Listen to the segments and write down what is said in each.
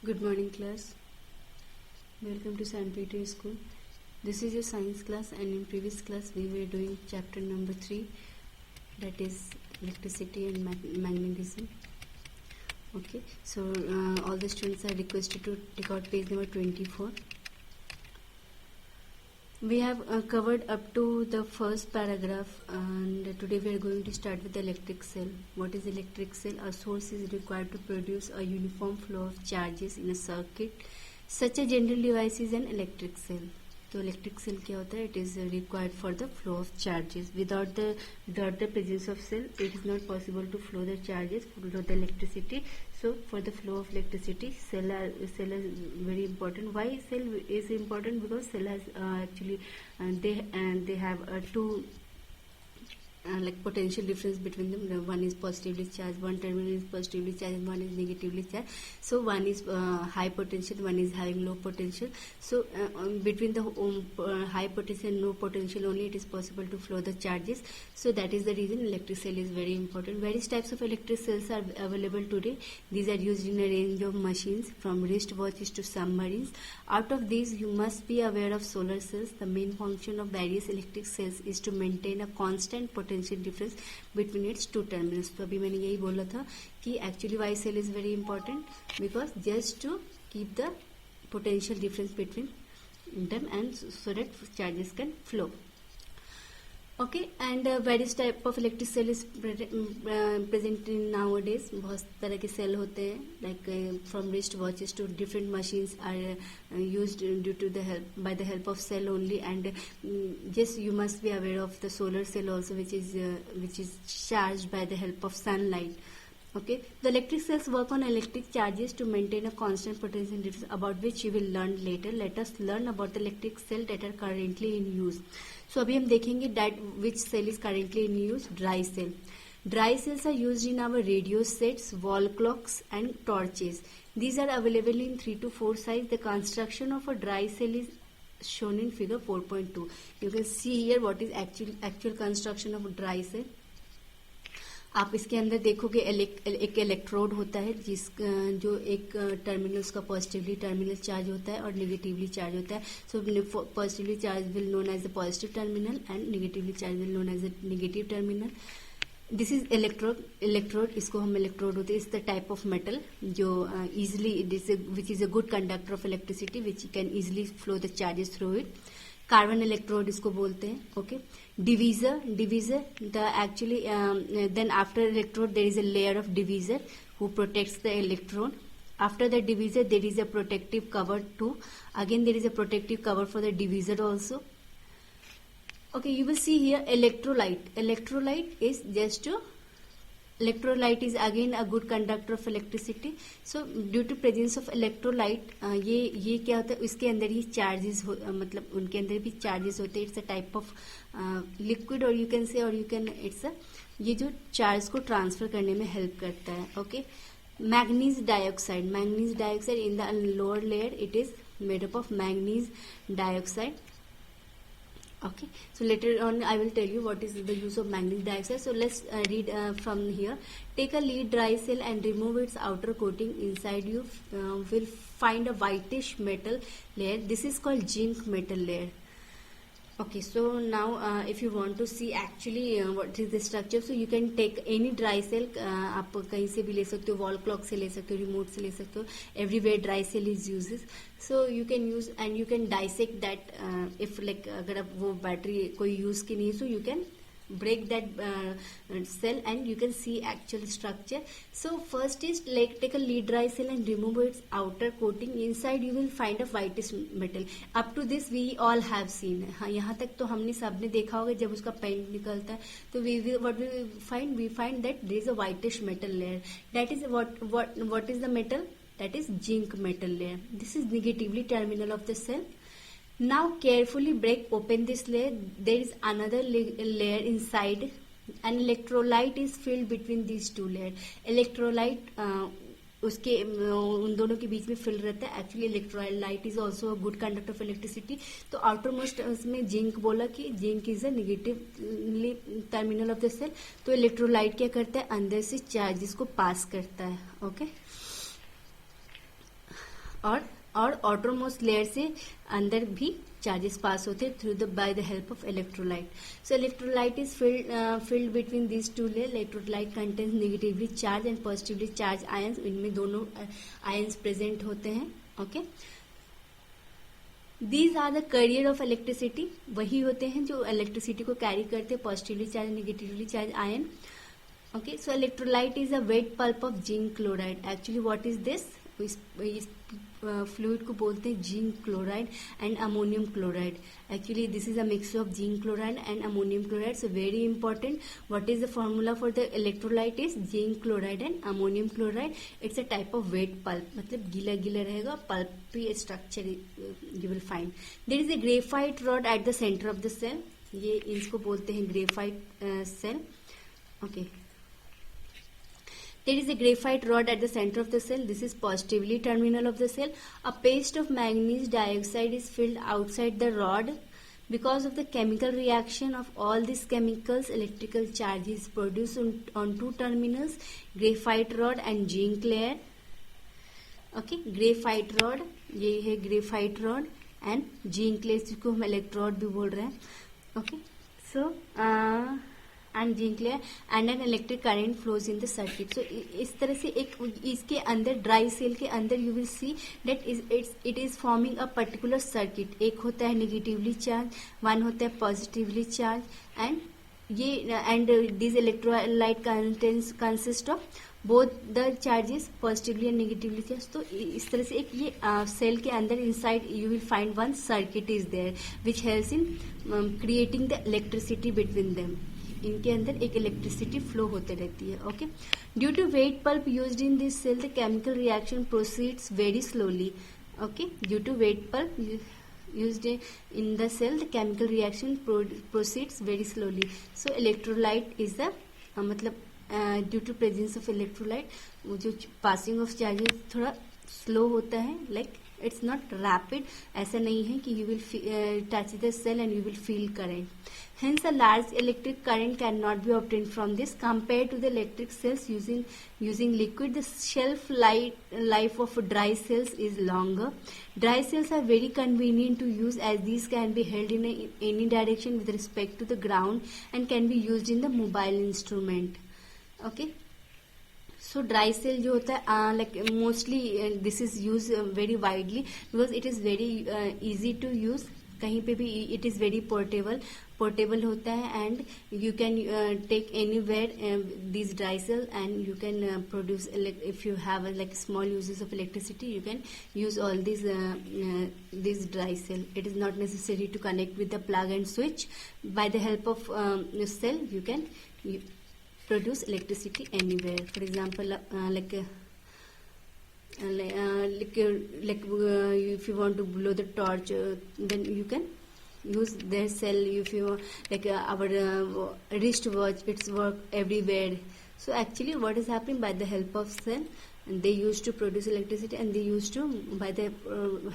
Good morning, class. Welcome to San Peter School. This is your science class, and in previous class we were doing chapter number 3, that is electricity and magnetism. Okay, so all the students are requested to take out page number 24. We have covered up to the first paragraph, and today we are going to start with the electric cell. What is electric cell? A source is required to produce a uniform flow of charges in a circuit. Such a general device is an electric cell. तो electric cell क्या होता है? It is required for the flow of charges. Without the presence of cell it is not possible to flow the charges, flow the electricity. So for the flow of electricity, cell is very important. Why cell is important? Because cell has actually they have two like potential difference between them. One is positively charged, one terminal is positively charged, and one is negatively charged. So one is high potential, one is having low potential. So between the high potential and low potential only it is possible to flow the charges. So that is the reason electric cell is very important. Various types of electric cells are available today. These are used in a range of machines, from wristwatches to submarines. Out of these, you must be aware of solar cells. The main function of various electric cells is to maintain a constant potential difference between its two terminals. तो अभी मैंने यही बोला था कि actually why cell is very important, because just to keep the potential difference between them and so that charges can flow. Okay, and various type of electric cell is present in nowadays. बहुत तरह के cell होते हैं, like from wrist watches to different machines are used due to by the help of cell only. And yes, you must be aware of the solar cell also, which is charged by the help of sunlight. Okay, the electric cells work on electric charges to maintain a constant potential difference, about which you will learn later. Let us learn about the electric cell that are currently in use. So अभी हम देखेंगे that which cell is currently in use. Dry cell. Dry cells are used in our radio sets, wall clocks, and torches. These are available in 3 to 4 size. The construction of a dry cell is shown in figure 4.2. You can see here what is actual construction of a dry cell. आप इसके अंदर देखोगे एक electrode होता है जो एक terminal उसका पॉजिटिवली टर्मिनल चार्ज होता है और निगेटिवली चार्ज होता है. So positively charge will known as the positive terminal and negatively charge will known as the negative terminal. This is electrode. इसको हम इलेक्ट्रोड होते हैं. Is the type of metal जो easily which is a good conductor of electricity, which can easily flow the charges through it. Carbon electrode इसको बोलते हैं. Okay, divisor the actually then after electrode there is a layer of divisor who protects the electron. After the divisor there is a protective cover too. Again there is a protective cover for the divisor also. Okay, you will see here electrolyte is electrolyte is again a good conductor of electricity. So due to presence of electrolyte ये क्या होता है, इसके अंदर ही charges मतलब उनके अंदर भी चार्जेस होते हैं. It's a type of liquid और यू कैन से और यू कैन इट्स ये जो चार्ज को ट्रांसफर करने में हेल्प करता है. Okay, manganese dioxide in the lower layer it is made up of manganese dioxide. Okay, so later on I will tell you what is the use of manganese dioxide. So let's read from here. Take a lead dry cell and remove its outer coating. Inside you will find a whitish metal layer. This is called zinc metal layer. Okay, so now if you want to see actually what is the structure, so you can take any dry cell. आप कहीं से भी ले सकते हो, wall clock से ले सकते हो, remote से ले सकते हो. Everywhere dry cell is uses. So you can use and you can dissect that. If like अगर अब वो बैटरी कोई यूज की नहीं है, so you can break that cell and you can see actual structure. So first is like take a lead dry cell and remove its outer coating. Inside you will find a whitish metal. Up to this we all have seen. हाँ, यहाँ तक तो हमने सबने देखा होगा. जब उसका पेंट निकलता है तो we find that there is a whitish metal layer. That is what is the metal? That is zinc metal layer. This is negatively terminal of the cell. Now carefully break open this layer. There is another layer inside. An electrolyte is filled between these two layers. Electrolyte उसके उन दोनों के बीच में fill रहता है. Actually electrolyte is also a good conductor of electricity. तो outermost में zinc बोला कि zinc is a negatively terminal of the cell. तो इलेक्ट्रोलाइट क्या करता है, अंदर से चार्जेस को पास करता है. ओके, और outermost लेयर से अंदर भी चार्जेस पास होते हैं through the by the help of electrolyte. So electrolyte is filled between these two layers. Electrolyte contains negatively charge and positively charge ions. इनमें दोनों आयंस प्रेजेंट होते हैं. Okay, these are the carrier of electricity. वही होते हैं जो electricity को carry करते हैं, positively charge negatively charge ion. Okay, so electrolyte is a wet pulp of zinc chloride. Actually what is this? इस फ्लूइड को बोलते हैं zinc chloride and ammonium chloride. Actually this is a mixture of zinc chloride and ammonium chloride. So very important, what is the formula for the electrolyte is zinc chloride and ammonium chloride. It's a type of wet pulp, मतलब गीला गीला रहेगा, pulpy structure you will find. There is a graphite rod at the centre of the cell. ये इसको बोलते हैं graphite cell. Okay, there is a graphite rod at the center of the cell. This is positively terminal of the cell. A paste of manganese dioxide is filled outside the rod. Because of the chemical reaction of all these chemicals, electrical charge is produced on two terminals, graphite rod and zinc layer. Okay, graphite rod, ये है graphite rod and zinc layer, जिसको हम electrode भी बोल रहे हैं. Okay, so and zinc layer and an electric current flows in the circuit. So इस तरह से एक इसके अंदर ड्राई सेल के अंदर you will see that it is forming a particular circuit. एक होता है negatively charged, one होता है positively charged and ये and these electrolyte consist of both the charges positively and negatively charged. तो इस तरह से एक ये सेल के अंदर inside you will find one circuit is there which helps in creating the electricity between them. इनके अंदर एक इलेक्ट्रिसिटी फ्लो होते रहती है. Okay, due to wet pulp used in this cell the chemical reaction proceeds very slowly. Okay, due to wet pulp used in the cell the chemical reaction proceeds very slowly. So electrolyte is the मतलब due to presence of electrolyte वो जो passing of charges थोड़ा slow होता है. Like it's not rapid, ऐसा नहीं है कि you will touch the cell and you will feel current. Hence, a large electric current cannot be obtained from this. Compared to the electric cells using liquid, the shelf life of dry cells is longer. Dry cells are very convenient to use as these can be held in any direction with respect to the ground and can be used in the mobile instrument. Okay. So dry cell जो होता है like mostly this is used very widely because it is very easy to use. कहीं पे भी it is very portable होता है and you can take anywhere this dry cell and you can produce if you have like small uses of electricity you can use all this dry cell. It is not necessary to connect with the plug and switch. By the help of cell you can produce electricity anywhere. For example, if you want to blow the torch, then you can use their cell. If you like our wristwatch, it's work everywhere. So actually, what is happening by the help of cell? And they used to produce electricity, and they used to, by the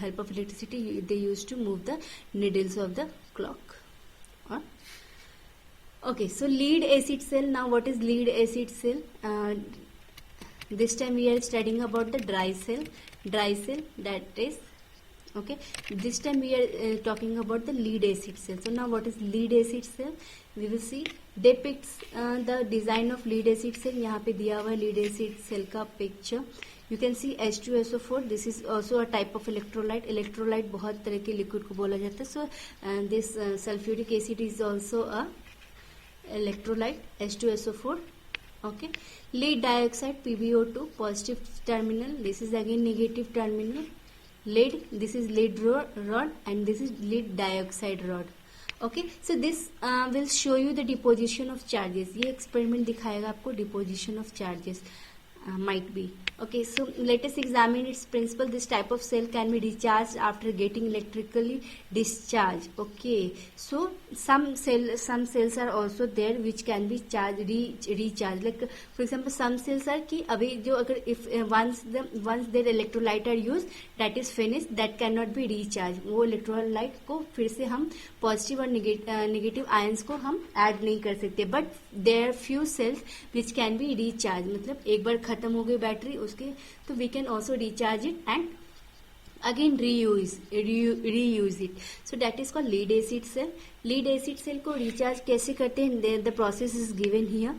help of electricity, they used to move the needles of the clock. Okay, so lead acid cell. Now what is lead acid cell? This time we are studying about the dry cell that is okay. This time we are talking about the lead acid cell. So now what is lead acid cell? We will see depicts the design of lead acid cell. यहाँ पे दिया हुआ है lead acid cell का picture. You can see H2SO4. This is also a type of electrolyte. Electrolyte बहुत तरह के liquid को बोला जाता है. So this sulfuric acid is also a electrolyte H2SO4. Okay, lead dioxide PbO2 positive terminal. This is again negative terminal. Lead, this is lead rod and this is lead dioxide rod. Okay, so this will show you the deposition of charges. ये experiment दिखाएगा आपको deposition of charges might be. Okay, so let us examine its principle. This type of cell can be recharged after getting electrically discharged. Okay, so some cells are also there which can be recharged. Like for example, some cells are कि अभी जो अगर if once their electrolyte are used, that is finished, that cannot be recharged. वो electrolyte को फिर से हम positive और negative ions को हम add नहीं कर सकते. But there are few cells which can be recharged. मतलब एक बार खत्म हो गई बैटरी उसके, तो we can also recharge it and again reuse it. So that is called lead acid cell. Lead acid cell को recharge कैसे करते हैं? The process is given here.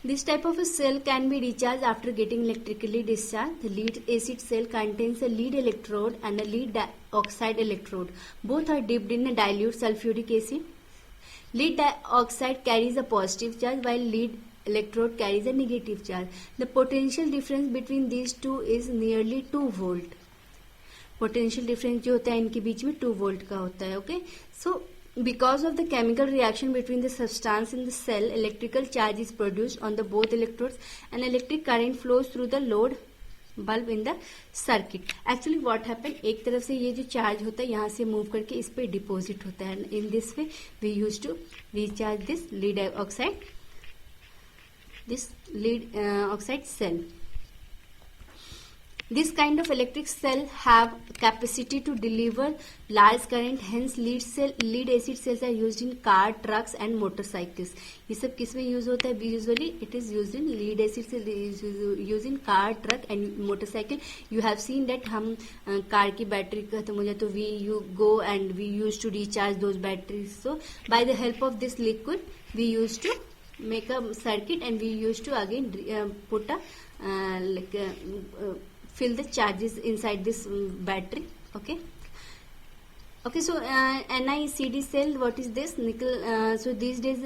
This type of a cell can be recharged after getting electrically discharged. The lead acid cell contains a lead electrode and a lead oxide electrode. Both are dipped in a dilute sulfuric acid. Lead dioxide carries a positive charge while lead electrode carries a negative charge. The potential difference between these two is nearly 2 volt. Potential difference जो होता है इनके बीच में 2 volt का होता है. Okay, so because of the chemical reaction between the substance in the cell, electrical charge is produced on the both electrodes and electric current flows through the load bulb in the circuit. Actually what happened, एक तरफ से ये जो charge होता है यहाँ से move करके इस पे deposit होता है. In this way we used to recharge this lead oxide cell. This kind of electric cell have capacity to deliver large current. Hence lead acid cells are used in car, trucks and motorcycles. ये सब किस में use होता है? Usually it is used in lead acid cell is used in car, truck and motorcycle. You have seen that हम car की battery खत्म हो जाए तो you go and we used to recharge those batteries. So by the help of this liquid we used to make a circuit and we used to again put a fill the charges inside this battery. Okay, so NICD cell, what is this? Nickel. So these days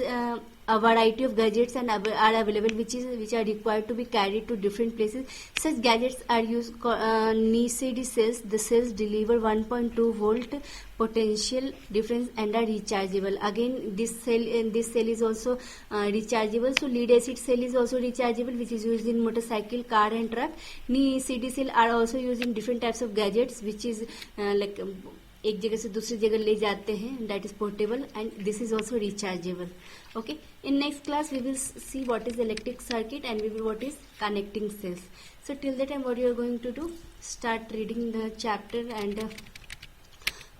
a variety of gadgets are available which are required to be carried to different places. Such gadgets are used NICD cells. The cells deliver 1.2 volt potential difference and are rechargeable. Again this cell is also rechargeable. So lead acid cell is also rechargeable, which is used in motorcycle, car and truck. NICD cell are also used in different types of gadgets which is एक जगह से दूसरी जगह ले जाते हैं. That is portable and this is also rechargeable. Okay, in next class we will see what is electric circuit and what is connecting cells. So till the time what you are going to do, start reading the chapter and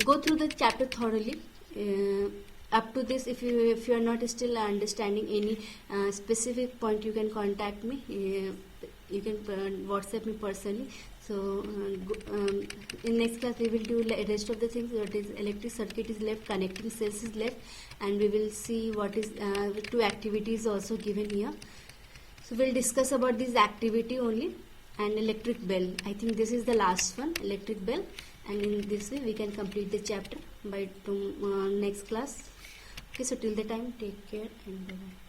go through the chapter thoroughly. Up to this, if you are not still understanding any specific point, you can contact me. You can WhatsApp me personally. So in next class we will do rest of the things. What is electric circuit is left, connecting cells is left, and we will see what is 2 activities also given here. So we'll discuss about this activity only and electric bell. I think this is the last one, electric bell, and in this way we can complete the chapter by next class. Okay, so till the time, take care and bye bye.